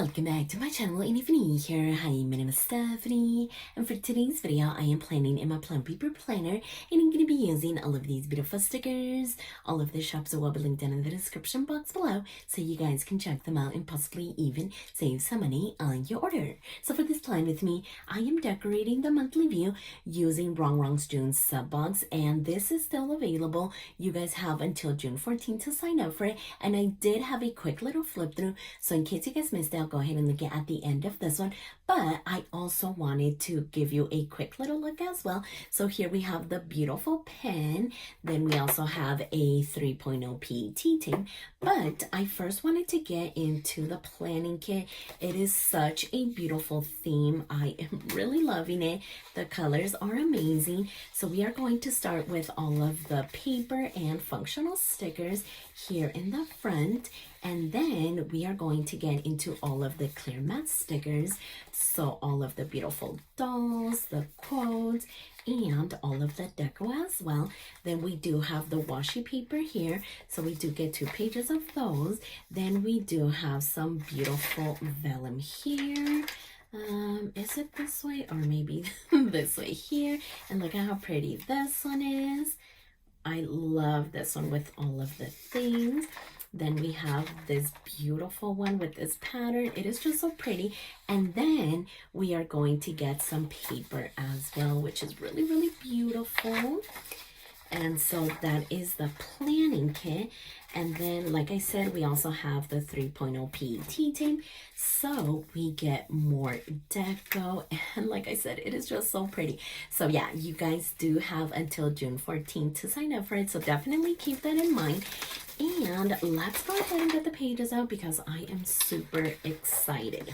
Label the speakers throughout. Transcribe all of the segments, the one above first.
Speaker 1: Welcome back to my channel, and if you're new here, hi, my name is Stephany, and for today's video, I am planning in my Plum Paper planner, and I'm going to be using all of these beautiful stickers. All of the shops will be linked down in the description box below, so you guys can check them out and possibly even save some money on your order. So for this plan with me, I am decorating the monthly view using Rongrong's June sub box, and this is still available. You guys have until June 14th to sign up for it, and I did have a quick little flip through, so in case you guys missed it, I'll go ahead and look at the end of this one. But I also wanted to give you a quick little look as well. So here we have the beautiful pen. Then we also have a 3.0 PET tape. But I first wanted to get into the planning kit. It is such a beautiful theme. I am really loving it. The colors are amazing. So we are going to start with all of the paper and functional stickers here in the front. And then we are going to get into all of the clear matte stickers. So all of the beautiful dolls, the quotes, and all of the deco as well. Then we do have the washi paper here. So we do get 2 pages of those. Then we do have some beautiful vellum here. Is it this way or maybe this way here? And look at how pretty this one is. I love this one with all of the things. Then we have this beautiful one with this pattern. It is just so pretty. And then we are going to get some paper as well, which is really, really beautiful. And so that is the planning kit. And then, like I said, we also have the 3.0 PET tape. So we get more deco. And like I said, it is just so pretty. So yeah, you guys do have until June 14th to sign up for it. So definitely keep that in mind. And let's go ahead and get the pages out because I am super excited.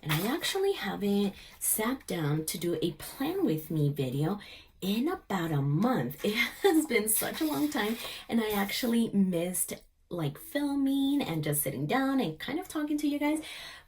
Speaker 1: And I actually haven't sat down to do a plan with me video in about a month. It has been such a long time, and I actually missed like filming and just sitting down and kind of talking to you guys.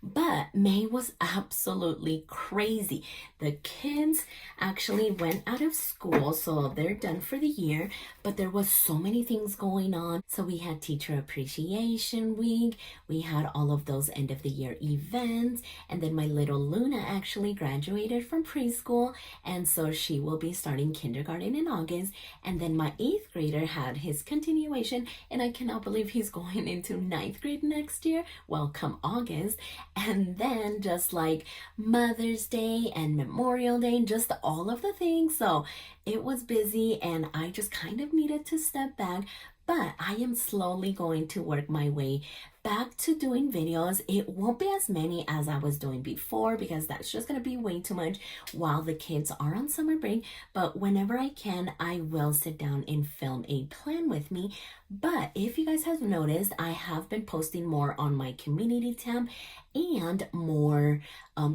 Speaker 1: But May was absolutely crazy. The kids actually went out of school, so they're done for the year, but there was so many things going on. So we had Teacher Appreciation Week, we had all of those end of the year events, and then my little Luna actually graduated from preschool, and so she will be starting kindergarten in August. And then my 8th grader had his continuation, and I cannot believe he's going into 9th grade next year, well, come August. And then just like Mother's Day and Memorial Day and just all of the things. So it was busy and I just kind of needed to step back. But I am slowly going to work my way back to doing videos. It won't be as many as I was doing before because that's just going to be way too much while the kids are on summer break. But whenever I can, I will sit down and film a plan with me. But if you guys have noticed, I have been posting more on my community tab and more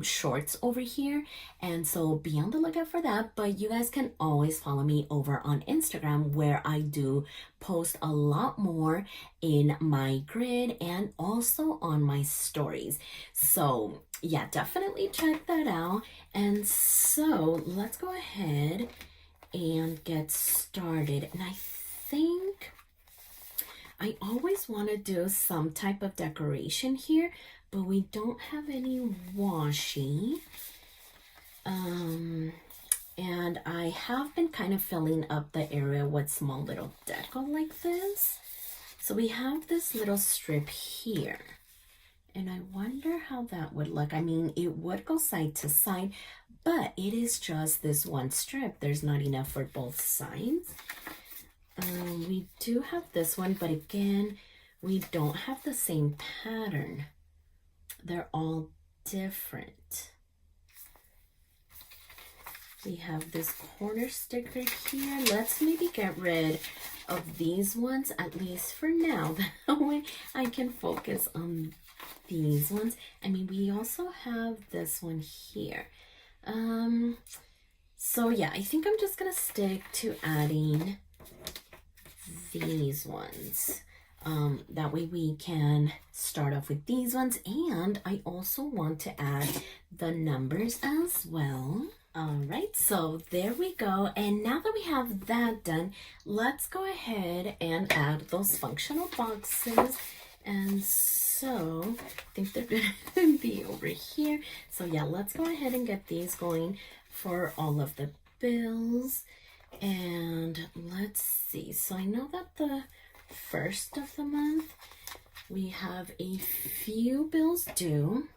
Speaker 1: shorts over here, and so be on the lookout for that. But you guys can always follow me over on Instagram, where I do post a lot more in my grid and also on my stories. So yeah, definitely check that out. And so let's go ahead and get started. And I think I always want to do some type of decoration here, but we don't have any washi. And I have been kind of filling up the area with small little deco like this. So we have this little strip here. And I wonder how that would look. I mean, it would go side to side, but it is just this one strip. There's not enough for both sides. We do have this one, but again, we don't have the same pattern. They're all different. We have this corner sticker here. Let's maybe get rid of these ones, at least for now. That way I can focus on these ones. I mean, we also have this one here. So yeah, I think I'm just gonna stick to adding these ones. That way we can start off with these ones, and I also want to add the numbers as well. All right, so there we go. And now that we have that done, let's go ahead and add those functional boxes. And so I think they're gonna be over here. So yeah, let's go ahead and get these going for all of the bills. And let's see. So I know that the first of the month we have a few bills due.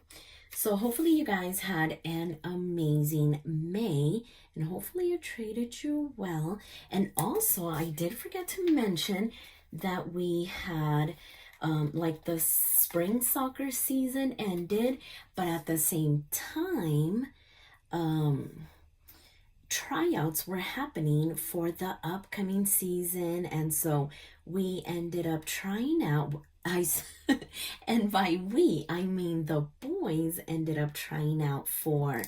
Speaker 1: So hopefully you guys had an amazing May, and hopefully it treated you well. And also I did forget to mention that we had like the spring soccer season ended, but at the same time tryouts were happening for the upcoming season, and so we ended up trying out and by we I mean the boys ended up trying out for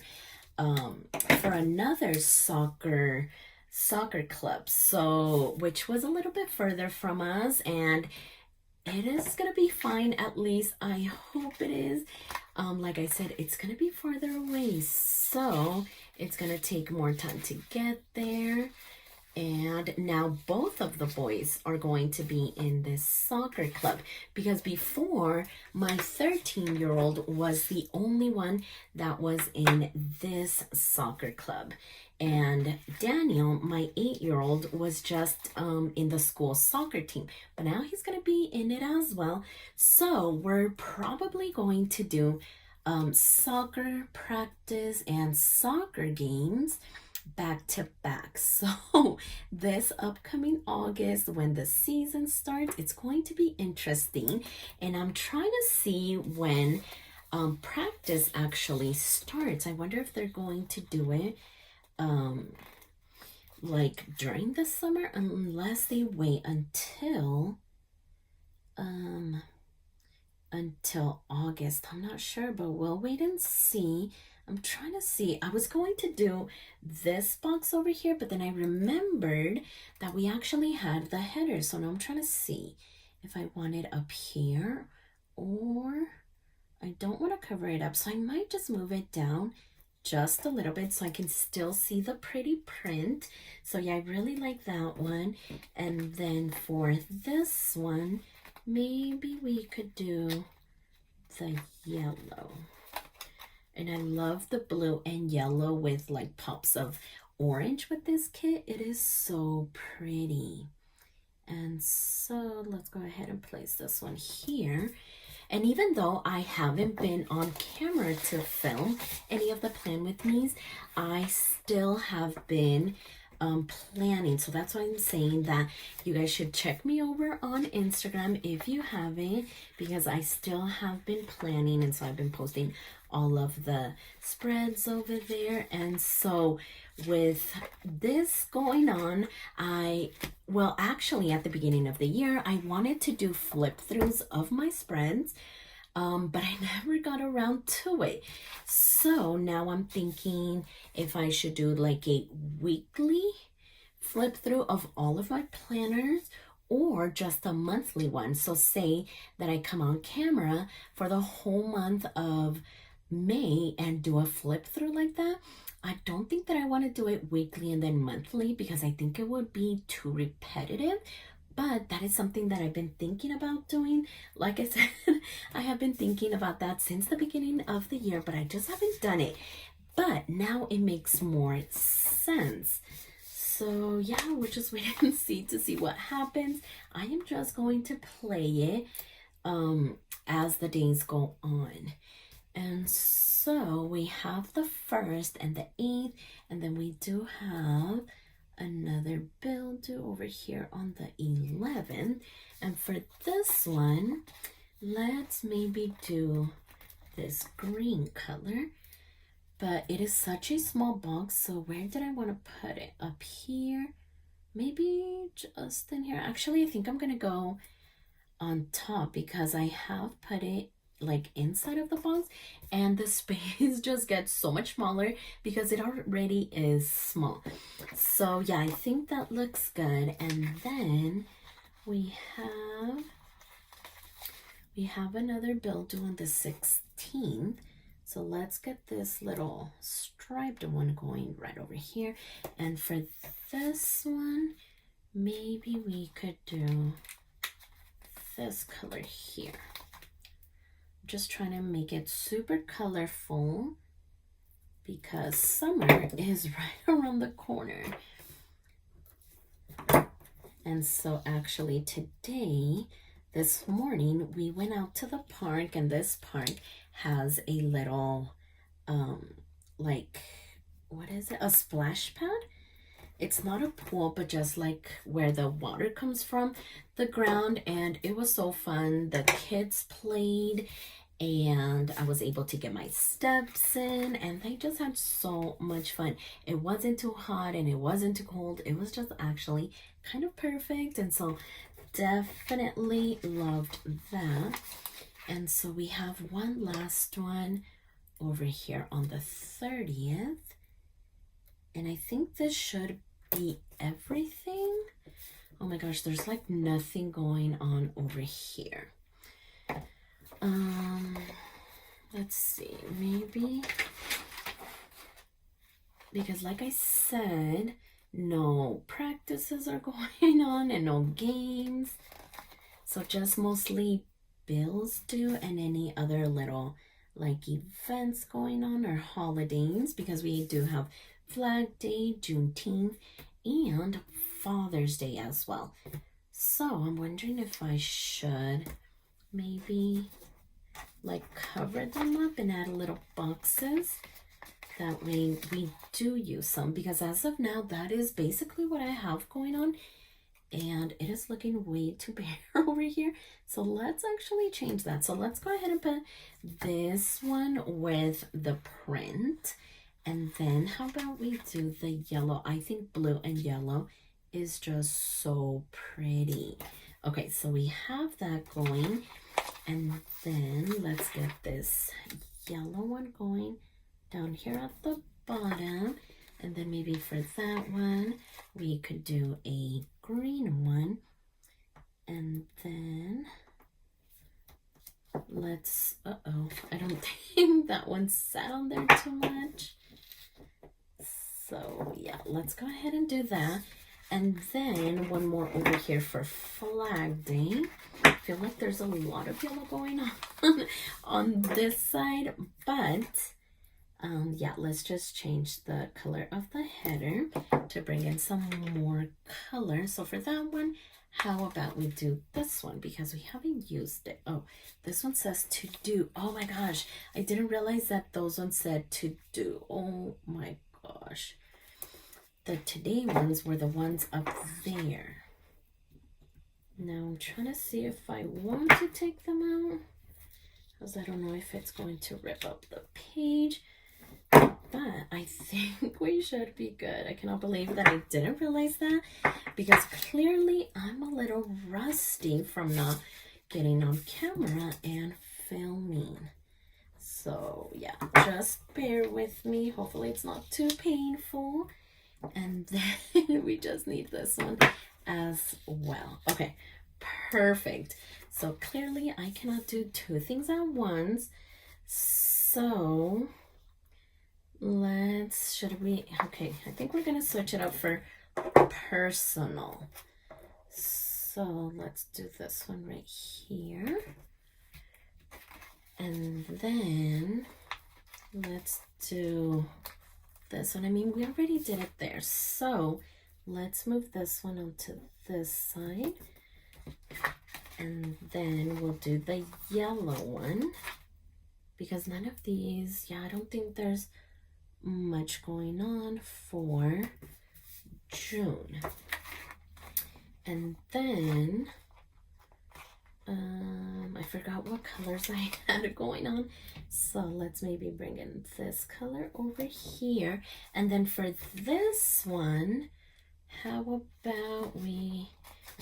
Speaker 1: another soccer club, so which was a little bit further from us, and it is gonna be fine. At least I hope it is. Like I said, it's gonna be farther away, so it's gonna take more time to get there. And now both of the boys are going to be in this soccer club, because before my 13-year-old was the only one that was in this soccer club. And Daniel, my 8-year-old, was just in the school soccer team, but now he's going to be in it as well. So we're probably going to do soccer practice and soccer games back to back. So this upcoming August, when the season starts, it's going to be interesting, and I'm trying to see when practice actually starts. I wonder if they're going to do it like during the summer, unless they wait until August. I'm not sure, but we'll wait and see. I'm trying to see. I was going to do this box over here, but then I remembered that we actually had the header. So now I'm trying to see if I want it up here, or I don't want to cover it up. So I might just move it down just a little bit so I can still see the pretty print. So yeah, I really like that one. And then for this one, maybe we could do the yellow. And I love the blue and yellow with like pops of orange with this kit. It is so pretty. And so let's go ahead and place this one here. And even though I haven't been on camera to film any of the Plan With Me's, I still have been planning. So that's why I'm saying that you guys should check me over on Instagram if you haven't, because I still have been planning, and so I've been posting all of the spreads over there. And so with this going on, well, actually at the beginning of the year, I wanted to do flip throughs of my spreads, but I never got around to it. So now I'm thinking if I should do like a weekly flip through of all of my planners, or just a monthly one. So say that I come on camera for the whole month of May and do a flip through like that. I don't think that I want to do it weekly and then monthly, because I think it would be too repetitive. But that is something that I've been thinking about doing. Like I said, I have been thinking about that since the beginning of the year, but I just haven't done it. But now it makes more sense. So yeah, we're just waiting and see to see what happens. I am just going to play it as the days go on. And so we have the 1st and the 8th, and then we do have another bill due over here on the 11th. And for this one, let's maybe do this green color. But it is such a small box, so where did I want to put it? Up here? Maybe just in here. Actually, I think I'm going to go on top, because I have put it like inside of the box, and the space just gets so much smaller because it already is small. So yeah, I think that looks good. And then we have another bill due on the 16th. So let's get this little striped one going right over here. And for this one, maybe we could do this color here. I'm just trying to make it super colorful because summer is right around the corner. And so actually today, this morning, we went out to the park, and this park has a little, like, what is it? A splash pad. It's not a pool, but just like where the water comes from the ground. And it was so fun. The kids played, and I was able to get my steps in, and they just had so much fun. It wasn't too hot and it wasn't too cold. It was just actually kind of perfect. And so definitely loved that. And so we have one last one over here on the 30th. And I think this should be everything. Oh my gosh, there's like nothing going on over here. Let's see, maybe, because like I said, no practices are going on and no games. So just mostly bills due and any other little like events going on or holidays, because we do have Flag Day, Juneteenth, and Father's Day as well. So I'm wondering if I should maybe like cover them up and add little boxes. That way we do use some, because as of now, that is basically what I have going on. And it is looking way too bare over here. So let's actually change that. So let's go ahead and put this one with the print. And then how about we do the yellow? I think blue and yellow is just so pretty. Okay, so we have that going. And then let's get this yellow one going down here at the bottom. And then maybe for that one, we could do a green one. And then let's, I don't think that one sat on there too much. So yeah, let's go ahead and do that. And then one more over here for Flag Day. I feel like there's a lot of yellow going on this side, but yeah, let's just change the color of the header to bring in some more color. So for that one, how about we do this one, because we haven't used it. Oh, this one says to do. Oh my gosh, I didn't realize that those ones said to do. Oh my gosh. The today ones were the ones up there. Now I'm trying to see if I want to take them out, because I don't know if it's going to rip up the page. But I think we should be good. I cannot believe that I didn't realize that, because clearly I'm a little rusty from not getting on camera and filming. So yeah, just bear with me. Hopefully it's not too painful. And then we just need this one as well. Okay, perfect. So clearly I cannot do two things at once. So okay, I think we're gonna switch it up for personal. So let's do this one right here. And then let's do this one. I mean, we already did it there. So let's move this one onto this side. And then we'll do the yellow one, because none of these, yeah, I don't think there's much going on for June. And then I forgot what colors I had going on, so let's maybe bring in this color over here. And then for this one, how about we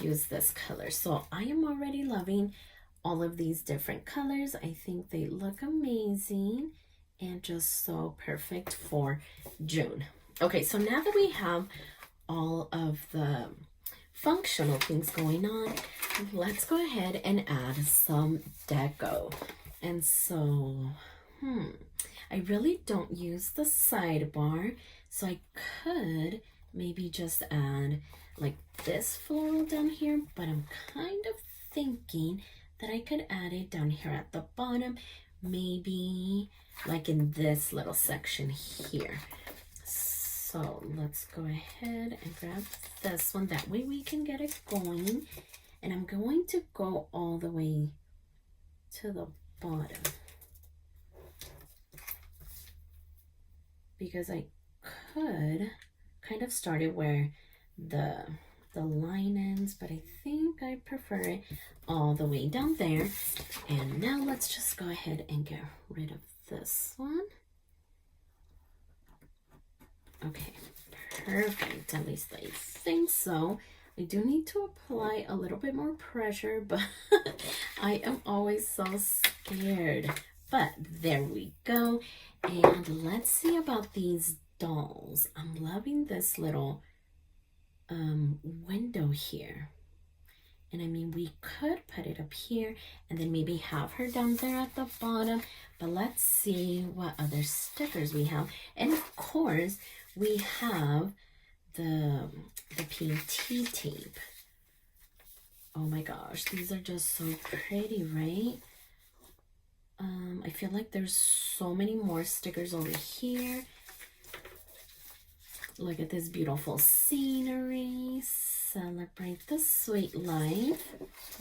Speaker 1: use this color? So I am already loving all of these different colors. I think they look amazing and just so perfect for June. Okay, so now that we have all of the functional things going on, let's go ahead and add some deco. And so I really don't use the sidebar, so I could maybe just add like this floral down here, but I'm kind of thinking that I could add it down here at the bottom, maybe like in this little section here. So let's go ahead and grab this one. That way we can get it going. And I'm going to go all the way to the bottom, because I could kind of start it where the line ends, but I think I prefer it all the way down there. And now let's just go ahead and get rid of this one. Okay, perfect. At least I think so. I do need to apply a little bit more pressure, but I am always so scared. But there we go. And let's see about these dolls. I'm loving this little window here. And I mean, we could put it up here and then maybe have her down there at the bottom. But let's see what other stickers we have. And of course, we have the PT tape. Oh my gosh, these are just so pretty, right? I feel like there's so many more stickers over here. Look at this beautiful scenery. Celebrate the sweet life.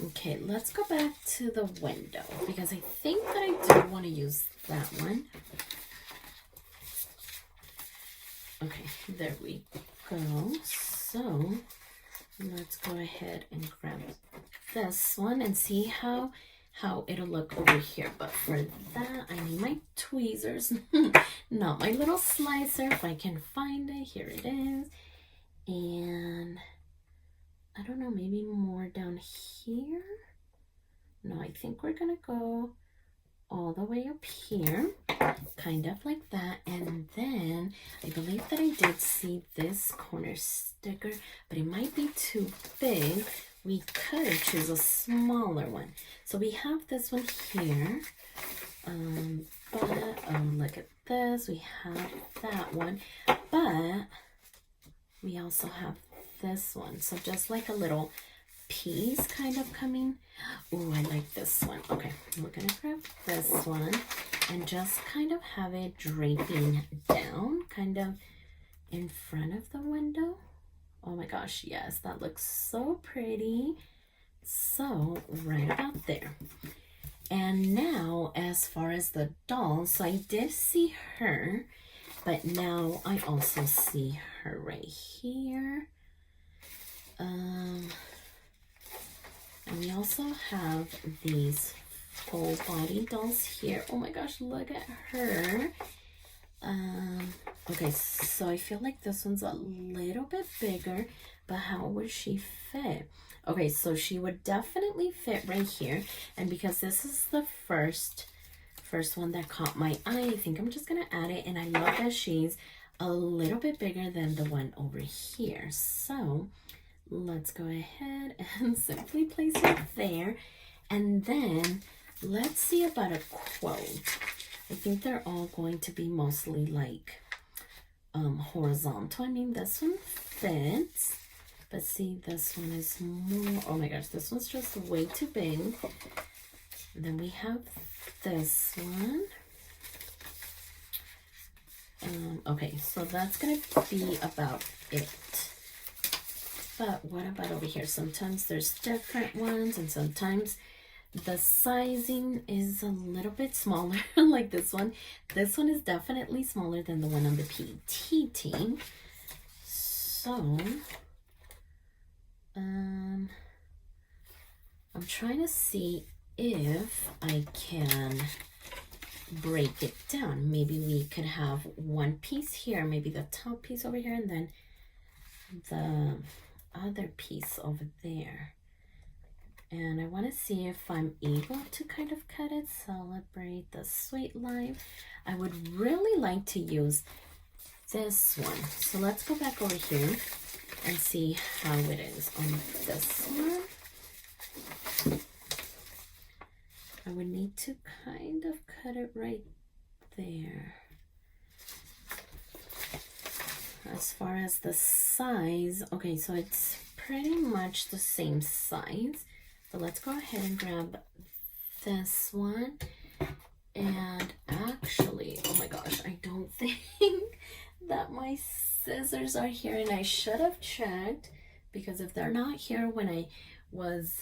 Speaker 1: Okay, let's go back to the window because I think that I do want to use that one. Okay, there we go. So let's go ahead and grab this one and see how it'll look over here. But for that, I need my tweezers, not my little slicer. If I can find it, here it is. And I don't know, maybe more down here. No, I think we're gonna go all the way up here, kind of like that. And then I believe that I did see this corner sticker, but it might be too big. We could choose a smaller one. So we have this one here, but look at this. We have that one, but we also have this one. So just like a little piece kind of coming. Oh, I like this one. Okay, we're gonna grab this one and just kind of have it draping down, kind of in front of the window. Oh my gosh, yes, that looks so pretty. So right about there. And now as far as the doll, so I did see her, but now I also see her right here. And we also have these full body dolls here. Oh my gosh, look at her. Okay, so I feel like this one's a little bit bigger, but how would she fit? Okay, so she would definitely fit right here. And because this is the first one that caught my eye, I think I'm just gonna add it. And I love that she's a little bit bigger than the one over here. So let's go ahead and simply place it there. And then let's see about a quote. I think they're all going to be mostly like horizontal. I mean, this one fits, but see, this one is more, oh my gosh, this one's just way too big. And then we have this one. Okay, so that's gonna be about it. But what about over here? Sometimes there's different ones, and sometimes the sizing is a little bit smaller, like this one. This one is definitely smaller than the one on the PT team. So, I'm trying to see if I can break it down. Maybe we could have one piece here, maybe the top piece over here, and then the other piece over there. And I want to see if I'm able to kind of cut it. Celebrate the sweet life. I would really like to use this one. So let's go back over here and see how it is on this one. I would need to kind of cut it right there. As far as the size, okay, so it's pretty much the same size. But let's go ahead and grab this one. And actually, oh my gosh, I don't think that my scissors are here, and I should have checked, because if they're not here when I was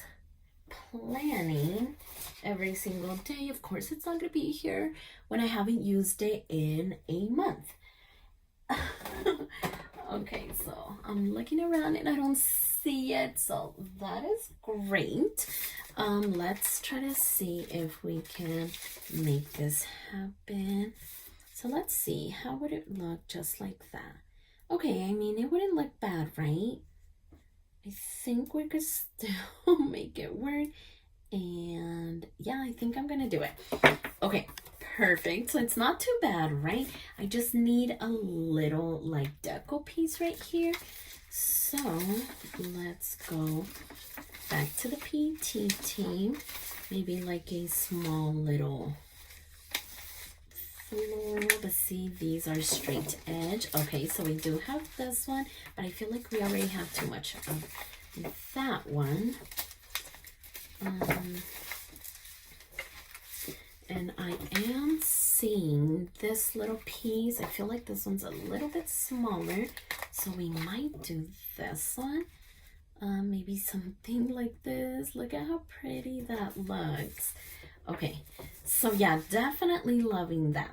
Speaker 1: planning every single day, of course it's not going to be here when I haven't used it in a month. Okay, so I'm looking around and I don't see it, so that is great. Let's try to see if we can make this happen. So let's see, how would it look just like that? Okay, I mean, it wouldn't look bad, right? I think we could still make it work. And yeah, I think I'm gonna do it. Okay, perfect. So it's not too bad, right? I just need a little like deco piece right here. So let's go back to the PT team. Maybe like a small little floral, but see, these are straight edge. Okay, so we do have this one, but I feel like we already have too much of that one. And I am seeing this little piece. I feel like this one's a little bit smaller, so we might do this one. Maybe something like this. Look at how pretty that looks. Okay, so yeah, definitely loving that.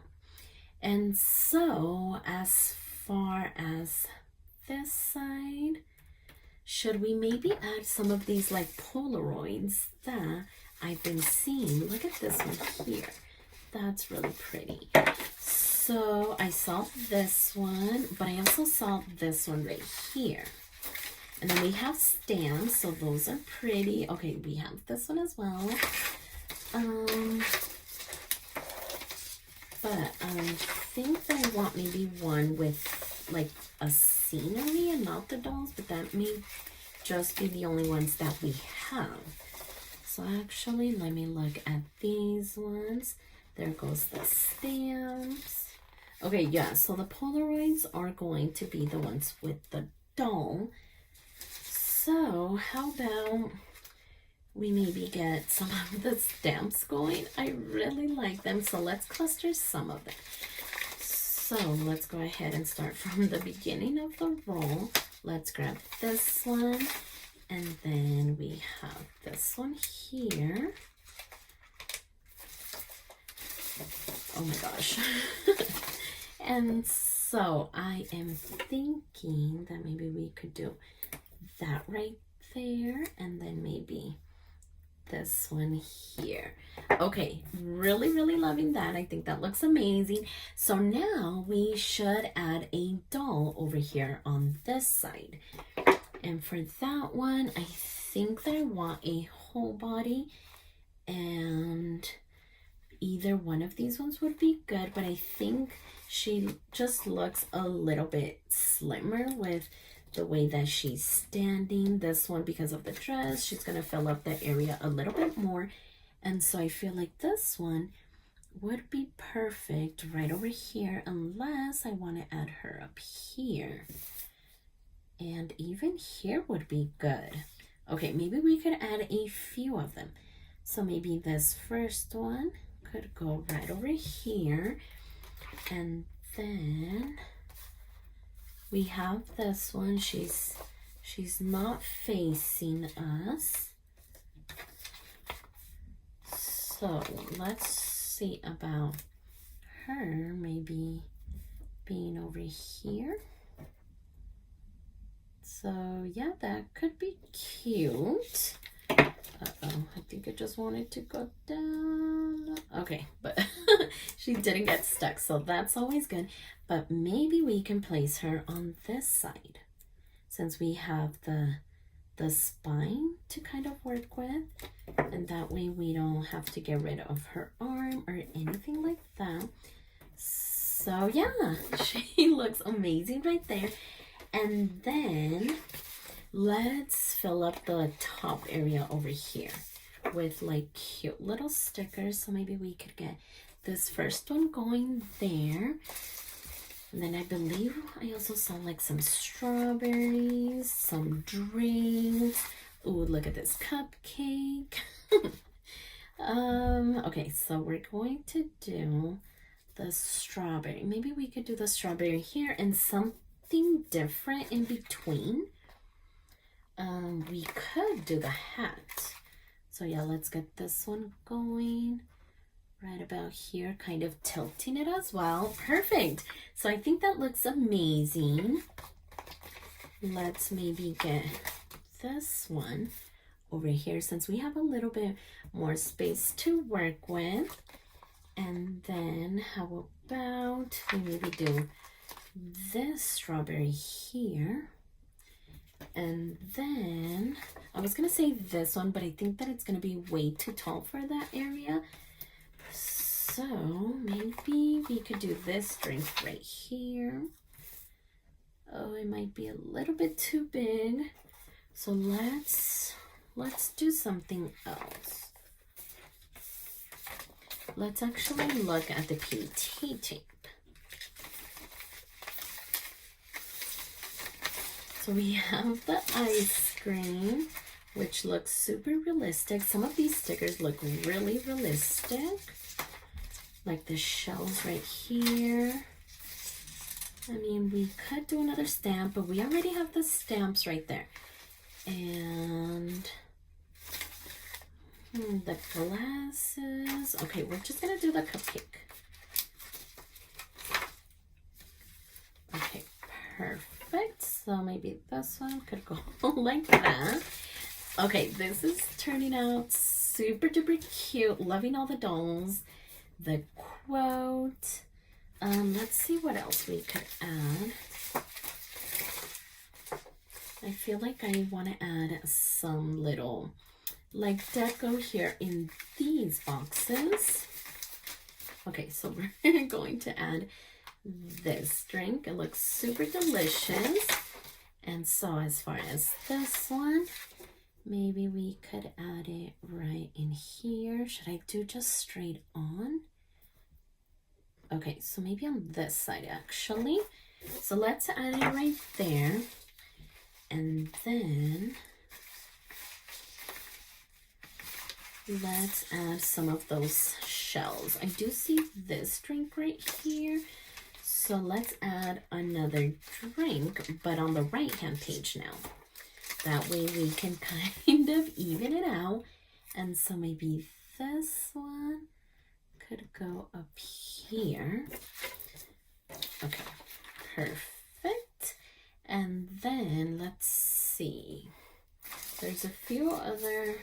Speaker 1: And so as far as this side, should we maybe add some of these like Polaroids that I've been seeing? Look at this one here. That's really pretty. So I saw this one, but I also saw this one right here. And then we have stamps, so those are pretty. Okay, we have this one as well. But I think that I want maybe one with like a scenery and not the dolls, but that may just be the only ones that we have. So actually, let me look at these ones. There goes the stamps. Okay, yeah, so the Polaroids are going to be the ones with the doll. So how about we maybe get some of the stamps going? I really like them, so let's cluster some of them. So let's go ahead and start from the beginning of the roll. Let's grab this one, and then we have this one here. Oh my gosh. And so I am thinking that maybe we could do that right there, and then maybe this one here. Okay, really loving that. I think that looks amazing. So now we should add a doll over here on this side. And for that one, I think that I want a whole body, and either one of these ones would be good, but I think she just looks a little bit slimmer with the way that she's standing. This one, because of the dress, she's gonna fill up the area a little bit more, and so I feel like this one would be perfect right over here, unless I want to add her up here, and even here would be good. Okay, maybe we could add a few of them. So maybe this first one could go right over here, and then we have this one. She's not facing us. So let's see about her maybe being over here. So yeah, that could be cute. Uh-oh, I think I just wanted to go down. Okay, but she didn't get stuck, so that's always good. But maybe we can place her on this side, since we have the spine to kind of work with, and that way we don't have to get rid of her arm or anything like that. So yeah, she looks amazing right there. And then let's fill up the top area over here with like cute little stickers. So maybe we could get this first one going there. And then I believe I also saw like some strawberries, some drinks. Ooh, look at this cupcake. Okay, so we're going to do the strawberry. Maybe we could do the strawberry here and something different in between. We could do the hat. So yeah, let's get this one going right about here, kind of tilting it as well. Perfect. So I think that looks amazing. Let's maybe get this one over here since we have a little bit more space to work with. And then how about we maybe do this strawberry here. And then I was gonna say this one, but I think that it's gonna be way too tall for that area. So maybe we could do this drink right here. Oh, it might be a little bit too big. So let's do something else. Let's actually look at the PET tape. So we have the ice cream, which looks super realistic. Some of these stickers look really realistic, like the shells right here. I mean, we could do another stamp, but we already have the stamps right there. And the glasses. Okay, we're just gonna do the cupcake. Okay, perfect. So maybe this one could go like that. Okay, this is turning out super duper cute. Loving all the dolls. The quote. Let's see what else we could add. I feel like I want to add some little like deco here in these boxes. Okay, so we're going to add this drink. It looks super delicious. And so as far as this one, maybe we could add it right in here. Should I do just straight on? Okay, so maybe on this side actually. So let's add it right there. And then let's add some of those shells. I do see this drink right here. So let's add another drink, but on the right-hand page now. That way we can kind of even it out. And so maybe this one could go up here. Okay, perfect. And then let's see. There's a few other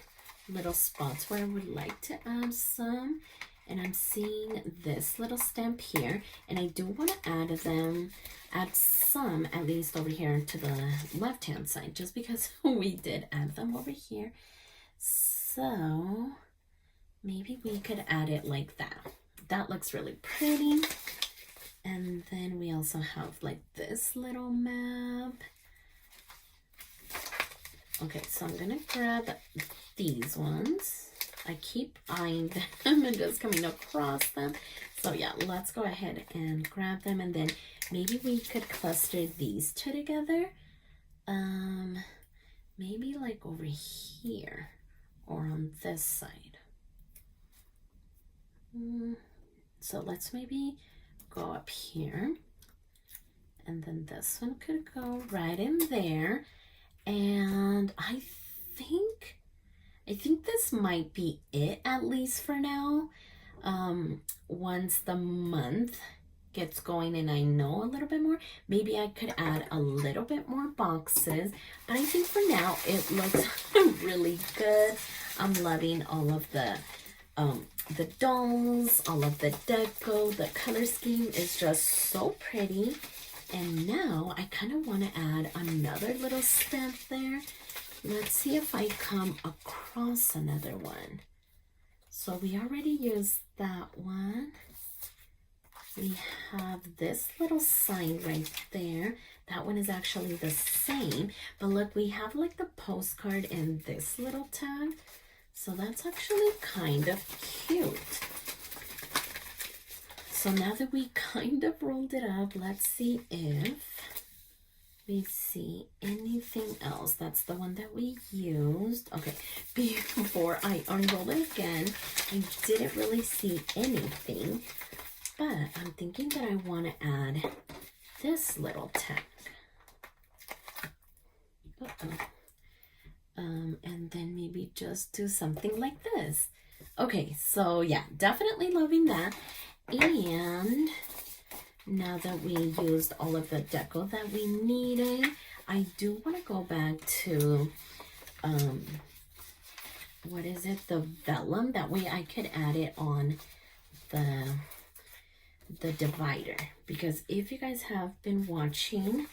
Speaker 1: little spots where I would like to add some. And I'm seeing this little stamp here. And I do want to add some, at least over here to the left-hand side, just because we did add them over here. So maybe we could add it like that. That looks really pretty. And then we also have like this little map. Okay, so I'm gonna grab these ones. I keep eyeing them and just coming across them. So yeah, let's go ahead and grab them, and then maybe we could cluster these two together. Maybe like over here or on this side. So let's maybe go up here, and then this one could go right in there. And I think this might be it, at least for now. Once the month gets going and I know a little bit more, maybe I could add a little bit more boxes. But I think for now it looks really good. I'm loving all of the dolls, all of the deco. The color scheme is just so pretty. And now I kind of want to add another little stamp there. Let's see if I come across another one. So we already used that one. We have this little sign right there. That one is actually the same. But look, we have like the postcard and this little tag. So that's actually kind of cute. So now that we kind of rolled it up, let's see if me see anything else. That's the one that we used. Okay, before I unroll it again, I didn't really see anything, but I'm thinking that I want to add this little tag. And then maybe just do something like this. Okay, so yeah, definitely loving that. And now that we used all of the deco that we needed, I do want to go back to, what is it? The vellum. That way I could add it on the divider. Because if you guys have been watching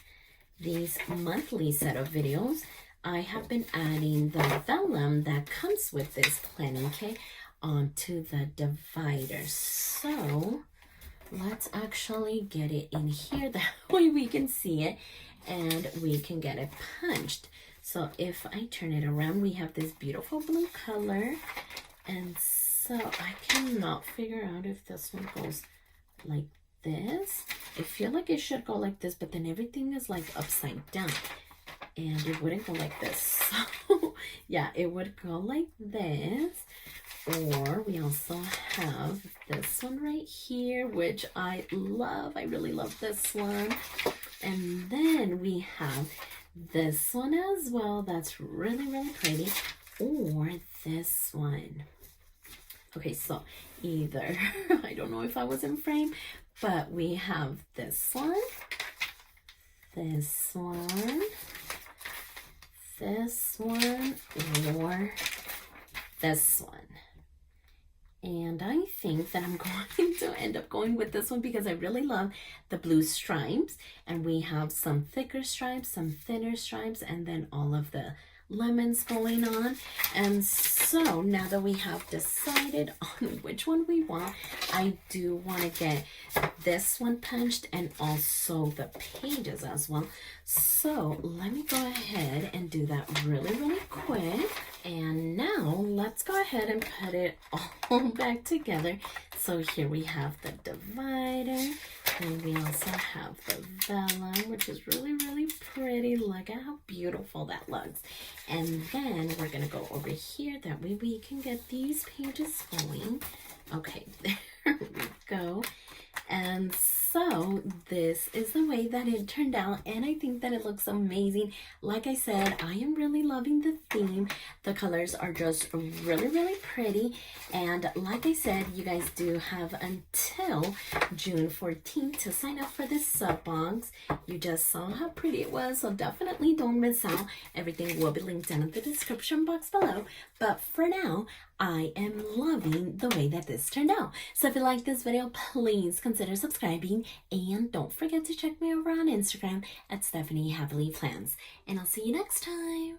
Speaker 1: these monthly set of videos, I have been adding the vellum that comes with this planning kit onto the divider. So let's actually get it in here, that way we can see it and we can get it punched. So if I turn it around, we have this beautiful blue color, and so I cannot figure out if this one goes like this. I feel like it should go like this, but then everything is like upside down and it wouldn't go like this. So yeah, it would go like this. Or we also have this one right here, which I love. I really love this one. And then we have this one as well. That's really, really pretty. Or this one. Okay, so either, I don't know if I was in frame, but we have this one, this one, this one, or this one. And I think that I'm going to end up going with this one because I really love the blue stripes. And we have some thicker stripes, some thinner stripes, and then all of the lemons going on. And so now that we have decided on which one we want, I do want to get this one punched and also the pages as well. So let me go ahead and do that really, really quick. And now let's go ahead and put it all back together. So here we have the divider, and we also have the vellum, which is really, really pretty. Look at how beautiful that looks. And then we're gonna go over here, that way we can get these pages going. Okay, there we go. And so this is the way that it turned out, and I think that it looks amazing. Like I said, I am really loving the theme. The colors are just really, really pretty. And like I said, you guys do have until June 14th to sign up for this sub box. You just saw how pretty it was, so definitely don't miss out. Everything will be linked down in the description box below. But for now, I am loving the way that this turned out. So if you like this video, please consider subscribing, and don't forget to check me over on Instagram at stephanyhappilyplans. And I'll see you next time.